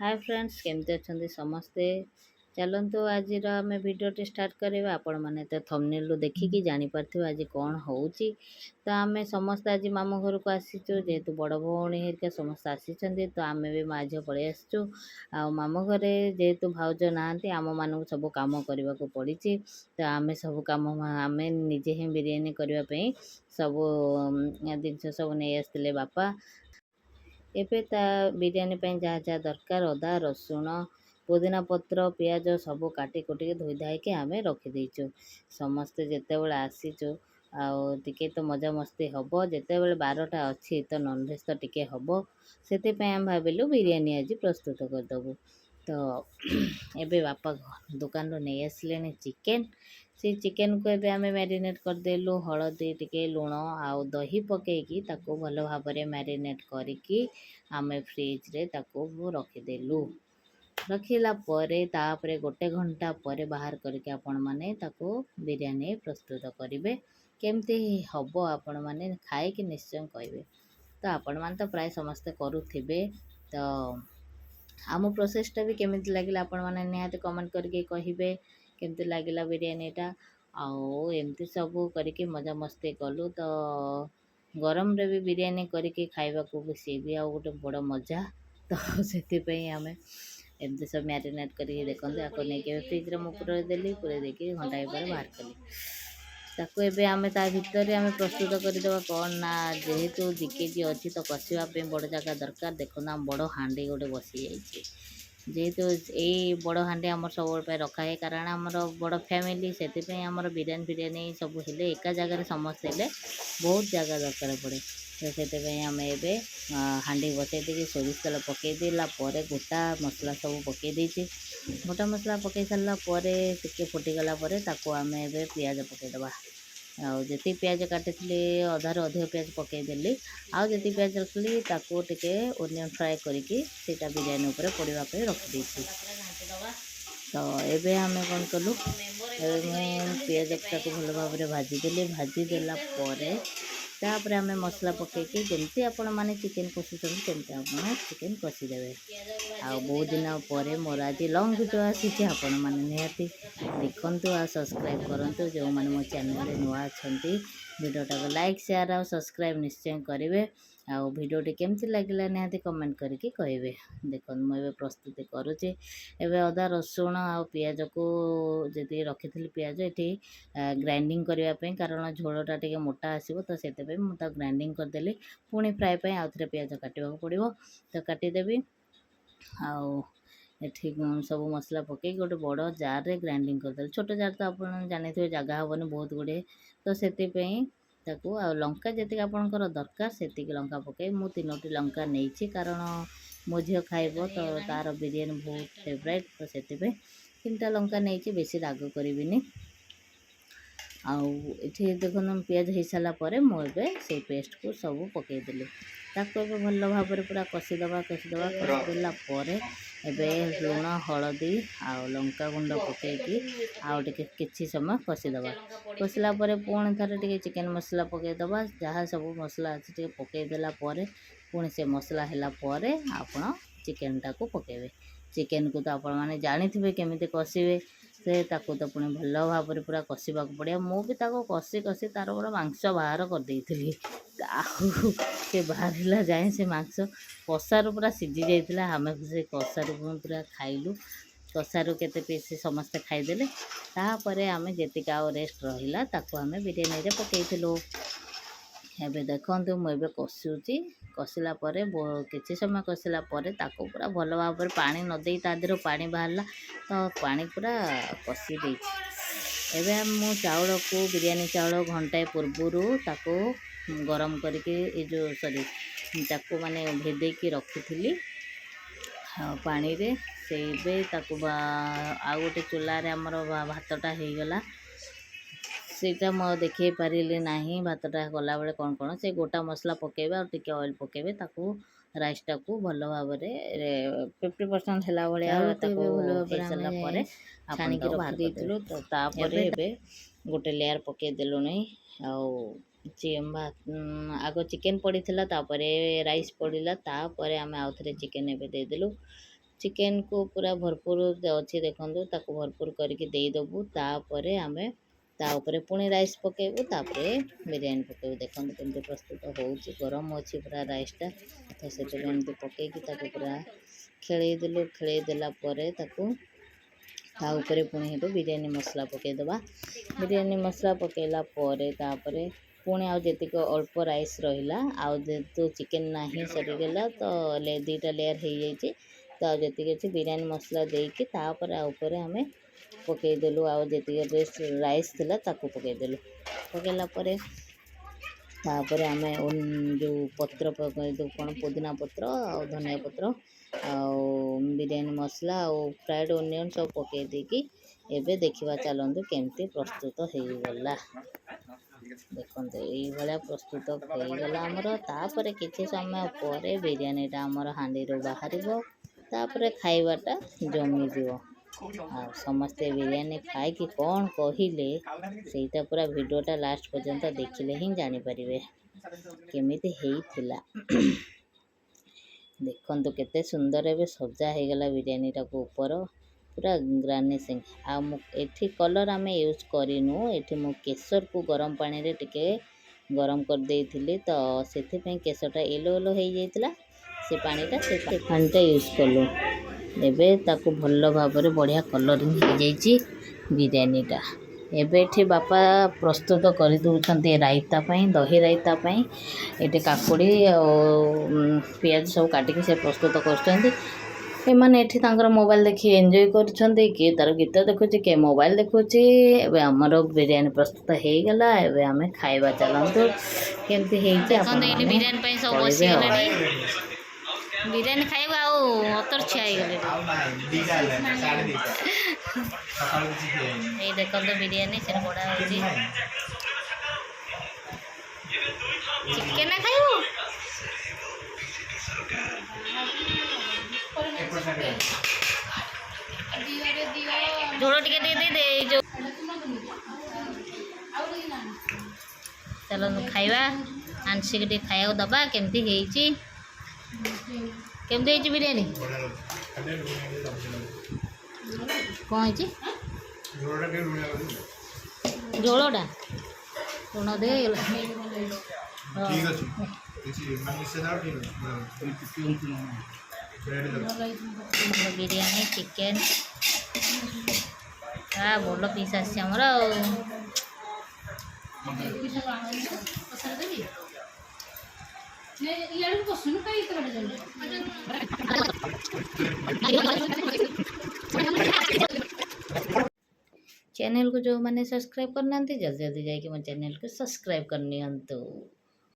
Hi friends केमती अच्छा समस्ते चलतु आज आम भिडटे स्टार्ट करवा आपण मैंने तो थंबनेल देखिकी जापारे आज कौन हो तो आम समस्त आज मामू घर को आसीचु जेहेतु बड़ भौणी हेरिका समस्त आसी तो आम भी माँ झी पलि आसचु आमू घरे जेहेतु भाउज ना आम मानक सब कम करने को पड़ी तो आम सब कम आम निजे ही बिरियानी करने सब जिनस सब नहीं आसते बापा एबे ता बिरयानी ପାଇଁ ଯାହା ଯାହା ଦରକାର ଅଦା ରସୁଣ ପୁଦିନା ପତ୍ର ପିଆଜ ସବୁ କାଟି କୁଟିକି ଧୋଇ ଧାଇକି ଆମେ ରଖିଦେଇଛୁ। ସମସ୍ତେ ଯେତେବେଳେ ଆସିଛୁ ଆଉ ଟିକେ ତ ମଜାମସ୍ତି ହେବ, ଯେତେବେଳେ ବାରଟା ଅଛି ତ ନନଭେଜ୍ ତ ଟିକେ ହେବ, ସେଥିପାଇଁ ଆମେ ଭାବିଲୁ ବିରିୟାନୀ ଆଜି ପ୍ରସ୍ତୁତ କରିଦେବୁ। ତ ଏବେ ବାପା ଦୋକାନରୁ ନେଇ ଆସିଲେଣି ଚିକେନ୍। से चिकेन को एबे आमे मैरिनेट करदेलु हलदी टिके लुण आउ दही पकेकी ताको भल भाव में मैरिनेट करिकी आमे फ्रिज रे ताको रखिदेलु। रखिला परे तापरे गोटे घंटा परे बाहर करके आपण माने ताको बिरयानी प्रस्तुत करिवे। केमती हबो आपण माने खाए कि निश्चय कहबे। तो आपण मान तो प्राय समस्ते करूथिबे। तो आम प्रोसेसटा भी केमिति लागिला आपण माने निहाती कमेंट करके कहिबे केमती लागिला बिरयानीटा। आउ एमती सब करके मजा मस्ती कलु। तो गरम रे भी बिरयानी करके खाइबा को भी सी भी आ गोटे बड़ मजा। तो से आम एमती सब मैरिनेट करके देखते आपको नहीं फ्रिज रे मु पूरा देली पूरा देखिए घंटा पर बाहर कली ताको एबे आमे ता भितर आमे प्रस्तुत करदेवा कौन ना जेहेतु 2 केजी अच्छी तो कषापी बड़ जगह दरकार। देखो ना बड़ हांडी गोटे बसी जाइए जेहेतु यही बड़ हांडी आम सब रखा है कारण आमर बड़ फैमिली से बिरयानी फिरियानी सब हेले एका जगह समस्त हेले बहुत जगह दरकार पड़े। तो से आम ए हांडी बसई दे सोरिष तेल पकई देला गोटा मसला सब पकई देचे। गोटा मसला पकई सारा टिके फुटीगला आम ए पियाज पकईदबा। आउ जी पियाज काटी अधार अधिक पियाज पकईदेली आउ जी पियाज रखली ताको टिके ओनियन फ्राए करके सीटा बिरयानी उपर पड़वा रखी। तो एबे आम कौन कलु पियाज को भल भाव में भाजीदेली भाजीदेला तापर आम मसला पकईकी जमती आपण मैंने चिकेन कषुचंदी सेमती आप चिकेन कषिदेवे। आ बहुत दिन पर मोर आज लंग वीडियो आसी आपण मैंने निहाती देखु आ सब्सक्राइब करूँ जो मैंने मो चैनल नुआ अच्छा वीडियोटा को लाइक शेयर और सब्सक्राइब निश्चय करेंगे। आउ वीडियोटी केमती लगिला निहाती कमेंट करके कहे। देखो मुझे प्रस्तुति करुचे एबे अदा रसुण आ पियाज को जी रखी पियाज ये ग्राइंडिंग करने कारण झोलटा टे मोटा आसो तो से मुझे ग्राइंडिंग करदेली पुणी फ्राए आउ थे पियाज काटा पड़ो तो काटिदेवी। आउ एठी सब मसला पकई गोटे बड़ जार रे ग्राइंडिंग करदे छोट जार तो आप जानी थे जगह हेनी बहुत गुड़े तो से ताकू आ लंका जी आपंकर दरकार से लंका पकई मु 3टी लंका नहीं कारण मो झील खाइब तो तार बिरयानी बहुत फेवरेट तो से 3टा लंका नहीं बेसी राग करी। आठी देखो पियाज हो सारापर मुझे से पेस्ट को सब पकईदेली ताको भल भाव में पूरा कषिदबा कषिदेला एबे लुण हलदी आउ लंका गुंड पकईकी आउ किछि समय कषिदबा कषिला पुणी थे टे चिकेन मसला पकईदबा जहाँ सब मसला अच्छे पकईदेला पुणी से मसला है आपण चिकेन टाको पकेबे। चिकेन को तो आपण मैंने जानी थे केमी कषिबे से ताको तो पुणी भल भाव में पूरा कषा पड़े मु भी कषि कषि तार बड़ा मांस बाहर करदे से बाहर जाए से मांस कषारू पूरा सीझी जाइए आम से कषारू पूरा खाइलु कषारू केते पीस समस्ते खाईदेले तापर आम जी आउ रेस्ट रहा ताको आम बिरयानी रे पकईलु। एबे देखो मुझे कषुची कषिला किसी समय कषिला पूरा भल भाव में पानी नदे तादेह पानी बाहरला तो पानी पूरा कषि दे। एबे मु चाउल को बिरयानी चाउल घंटाए पूर्वरु ताको गरम करके जो सॉरी ताको माने भेदेकी रखी पानी रे से आ गोटे चूल्हारे आमर भातटा हो गला सेटा मु देखे पारे ना भातटा गला बेले कौन कौन से गोटा मसला पकेबे और टिके ऑयल पकेबे ताकू राइसटा को भल भाव में 50% है भाई तो तापर एबे गोटे लेयर पके देलु नहीं आग चिकेन पड़ी तापर राइस पड़ा तापर आम आउ थे चिकेन एबे देदेलु चिकेन को पूरा भरपूर अच्छी देखो ताको भरपूर करके देदेबू तापरे आमे ताऊपर पुणी राइस पकेबू तापर बिरयानी पकेबू देखो केमती प्रस्तुत हो गरम अच्छी पूरा राइसटा तो से पकईकी पूरा खेलदेलु खेलदेला ताऊपर पुणी हेटू बिरयानी मसला पकईदबा बिरयानी मसला पकईला तापर पुणी आउ जेतिक अल्प राइस रहा आउ जेतु चिकेन नहीं सरीगला तो दुईटा लेयर हो जाइए तो आज जी बिरयानी मसला देकी तापर ऊपर आम पकईदेलु आउ जी राइस थिला ताकू पकईदेलु पकईला तापर आम जो पत्र पकईदे कौन पुदीना पत्र आ धनिया पत्र आ बिरयानी मसला आ फ्राइड ओनियन सब पकई देकी एबे देखिबा चलंतु केमती प्रस्तुत हो गला देखो ये प्रस्तुत होगला आमर तापर किसी समय पर बिरयानीटा आमर हांडी बाहर तापर खाइबाटा जमीज आ समस्ते बिरयानी खाई कि कौन कहले सेटा पूरा वीडियोटा लास्ट पर्यंत देखिले ही जानीपर केमिति हेइथिला देखो केते सुंदर एवं सजा होगला बिरयानीटा को ऊपर पूरा ग्रानिशिंग आठी कलर आम यूज करूँ ये मु केसर को गरम पानी रे टिके गरम कर देइथिली तो से केसरटा येलो येलो हो जाइतिला से पानीटा से पानीटा यूज कलु एबे ताकू भल भाव बढ़िया कलरिंग हो जाइए बिरयानीटा एबे बापा प्रस्तुत कर दौरान रायता दही रायता ये काकुड़ी पियाज सब काटिकी से प्रस्तुत कर मोबाइल देखी एंजॉय कर किए तार गीत देखुची किए मोबाइल देखुची एबे हमर बिरयानी प्रस्तुत हो गला एबे आमे खाइबा चलंतु केमती हेइचे अपन बिरयानी पई सब बसी गले बिरयानी खाइबा आ अतर छाई गले ए देखो तो बिरयानी से बड़ा होची चिकन खाइबो झोल टिके दे जो चलो खाइबा आंशिक टे खाया दबा केमती हेइची केमती हेइची बिरयानी कौन हेइची झोलटा लुण दे ठीक अछि बिरयानी चिकेन भल पीस आमर चैनल को जो मैंने सब्सक्राइब करना जल्दी जल्दी जाके मो चैनल को सब्सक्राइब करनी।